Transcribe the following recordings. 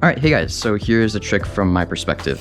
All right, hey guys, so here's a trick from my perspective.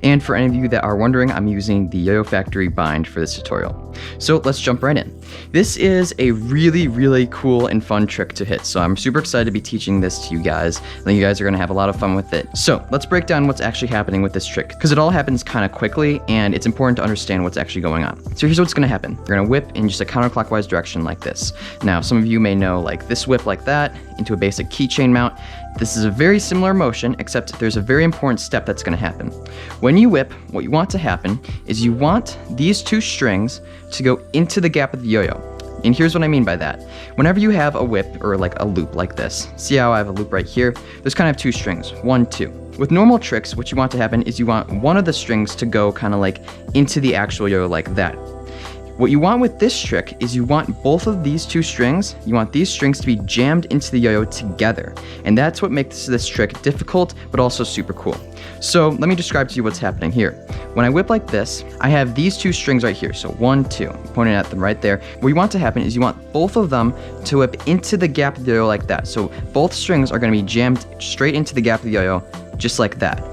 And for any of you that are wondering, I'm using the YoYo Factory bind for this tutorial. So let's jump right in. This is a really cool and fun trick to hit. So I'm super excited to be teaching this to you guys. I think you guys are gonna have a lot of fun with it. So let's break down what's actually happening with this trick, because it all happens kind of quickly and it's important to understand what's actually going on. So here's what's gonna happen. You're gonna whip in just a counterclockwise direction like this. Now, some of you may know like this whip like that into a basic keychain mount. This is a very similar motion, except there's a very important step that's gonna happen. When you whip, what you want to happen is you want these two strings to go into the gap of the yo-yo. And here's what I mean by that. Whenever you have a whip or like a loop like this, see how I have a loop right here? There's kind of two strings, 1, 2. With normal tricks, what you want to happen is you want one of the strings to go kind of like into the actual yo-yo like that. What you want with this trick is you want both of these two strings, you want these strings to be jammed into the yo-yo together. And that's what makes this trick difficult, but also super cool. So let me describe to you what's happening here. When I whip like this, I have these two strings right here. So 1, 2, I'm pointing at them right there. What you want to happen is you want both of them to whip into the gap of the yo-yo like that. So both strings are gonna be jammed straight into the gap of the yo-yo, just like that.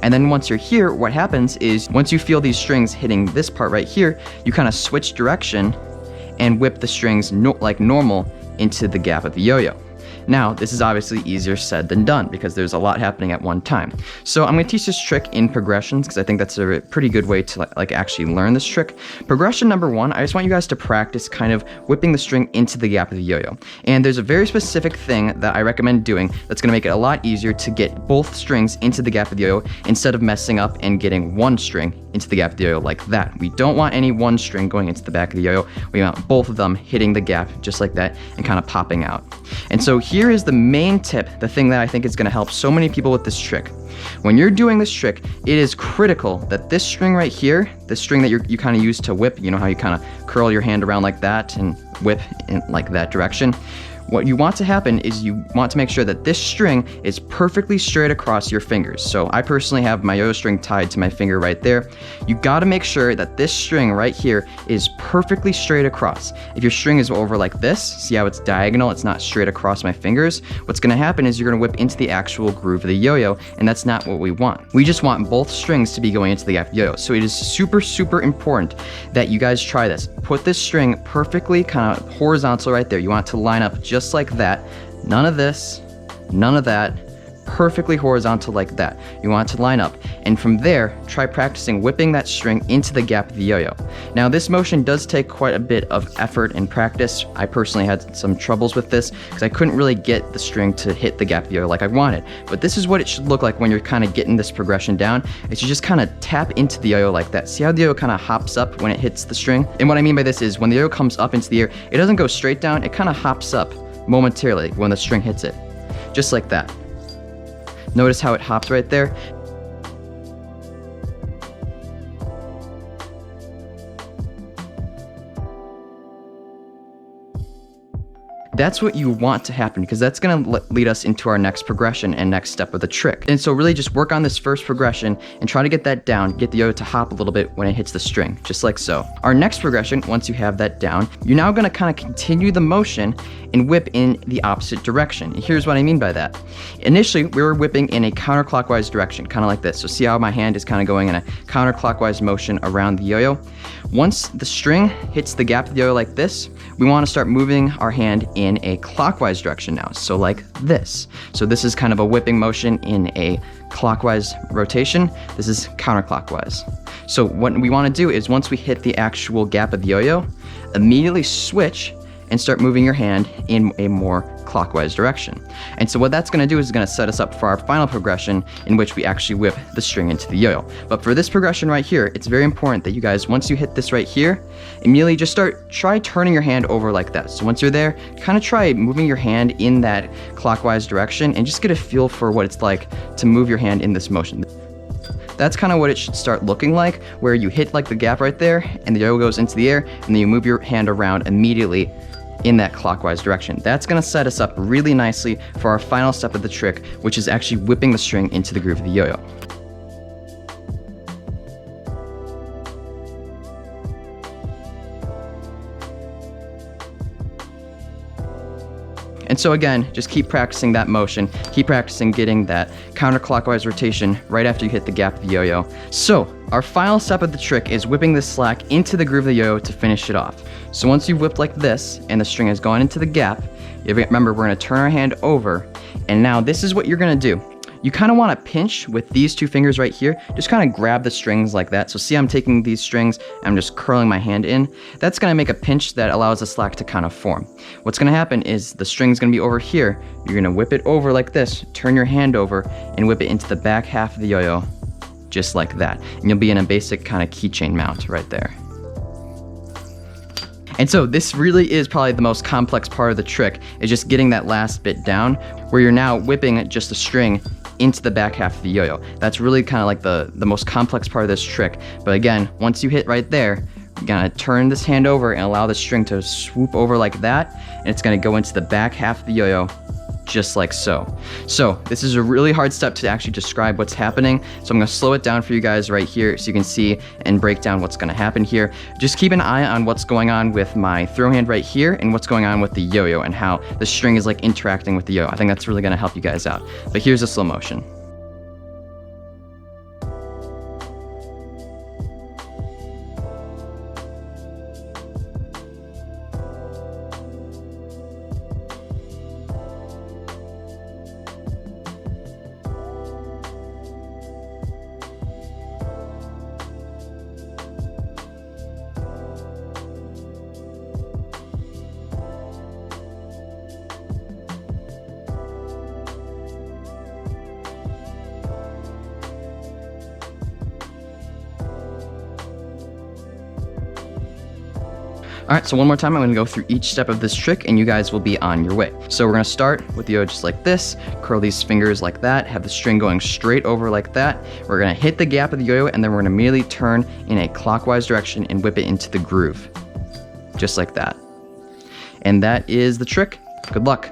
And then once you're here, what happens is once you feel these strings hitting this part right here, you kind of switch direction and whip the strings like normal into the gap of the yo-yo. Now, this is obviously easier said than done because there's a lot happening at one time. So I'm going to teach this trick in progressions because I think that's a pretty good way to like actually learn this trick. Progression number 1, I just want you guys to practice kind of whipping the string into the gap of the yo-yo. And there's a very specific thing that I recommend doing that's going to make it a lot easier to get both strings into the gap of the yo-yo instead of messing up and getting one string into the gap of the yo-yo like that. We don't want any one string going into the back of the yo-yo. We want both of them hitting the gap just like that and kind of popping out. And so here is the main tip, the thing that I think is going to help so many people with this trick. When you're doing this trick, it is critical that this string right here, the string that you kind of use to whip, you know how you kind of curl your hand around like that and whip in like that direction. What you want to happen is you want to make sure that this string is perfectly straight across your fingers. So I personally have my yo-yo string tied to my finger right there. You got to make sure that this string right here is perfectly straight across. If your string is over like this, see how it's diagonal, it's not straight across my fingers, what's going to happen is you're going to whip into the actual groove of the yo-yo, and that's not what we want. We just want both strings to be going into the gap of the yo-yo. So it is super important that you guys try this. Put this string perfectly kind of horizontal right there. You want it to line up just like that. None of this, none of that. Perfectly horizontal like that. You want it to line up, and from there try practicing whipping that string into the gap of the yo-yo. Now this motion does take quite a bit of effort and practice. I personally had some troubles with this because I couldn't really get the string to hit the gap of the yo-yo like I wanted, but this is what it should look like when you're kind of getting this progression down. Is you just kind of tap into the yo-yo like that. See how the yo-yo kind of hops up when it hits the string? And what I mean by this is when the yo-yo comes up into the air, it doesn't go straight down, it kind of hops up momentarily when the string hits it, just like that. Notice how it hops right there. That's what you want to happen because that's going to lead us into our next progression and next step of the trick. And so really just work on this first progression and try to get that down, get the yo-yo to hop a little bit when it hits the string, just like so. Our next progression, once you have that down, you're now going to kind of continue the motion and whip in the opposite direction. And here's what I mean by that. Initially, we were whipping in a counterclockwise direction, kind of like this. So see how my hand is kind of going in a counterclockwise motion around the yo-yo? Once the string hits the gap of the yo-yo like this, we want to start moving our hand in a clockwise direction now, so like this. So this is kind of a whipping motion in a clockwise rotation. This is counterclockwise. So what we want to do is once we hit the actual gap of the yo-yo, immediately switch and start moving your hand in a more clockwise direction. And so what that's going to do is going to set us up for our final progression in which we actually whip the string into the yo-yo. But for this progression right here, it's very important that you guys, once you hit this right here, immediately just try turning your hand over like that. So once you're there, kind of try moving your hand in that clockwise direction and just get a feel for what it's like to move your hand in this motion. That's kind of what it should start looking like, where you hit like the gap right there and the yo-yo goes into the air and then you move your hand around immediately in that clockwise direction. That's going to set us up really nicely for our final step of the trick, which is actually whipping the string into the groove of the yo-yo. And so again, just keep practicing that motion, keep practicing getting that counterclockwise rotation right after you hit the gap of the yo-yo. So our final step of the trick is whipping this slack into the groove of the yo-yo to finish it off. So once you've whipped like this and the string has gone into the gap, remember we're gonna turn our hand over, and now this is what you're gonna do. You kind of want to pinch with these two fingers right here, just kind of grab the strings like that. So see, I'm taking these strings, I'm just curling my hand in. That's going to make a pinch that allows the slack to kind of form. What's going to happen is the string's going to be over here. You're going to whip it over like this, turn your hand over, and whip it into the back half of the yo-yo, just like that. And you'll be in a basic kind of keychain mount right there. And so this really is probably the most complex part of the trick, is just getting that last bit down, where you're now whipping just the string into the back half of the yo-yo. That's really kind of like the most complex part of this trick. But again, once you hit right there, you're gonna turn this hand over and allow the string to swoop over like that, and it's gonna go into the back half of the yo-yo, just like so. So this is a really hard step to actually describe what's happening. So I'm gonna slow it down for you guys right here so you can see and break down what's gonna happen here. Just keep an eye on what's going on with my throw hand right here and what's going on with the yo-yo and how the string is like interacting with the yo-yo. I think that's really gonna help you guys out. But here's a slow motion. All right, so one more time, I'm gonna go through each step of this trick and you guys will be on your way. So we're gonna start with the yo just like this, curl these fingers like that, have the string going straight over like that. We're gonna hit the gap of the yo-yo and then we're gonna immediately turn in a clockwise direction and whip it into the groove, just like that. And that is the trick. Good luck.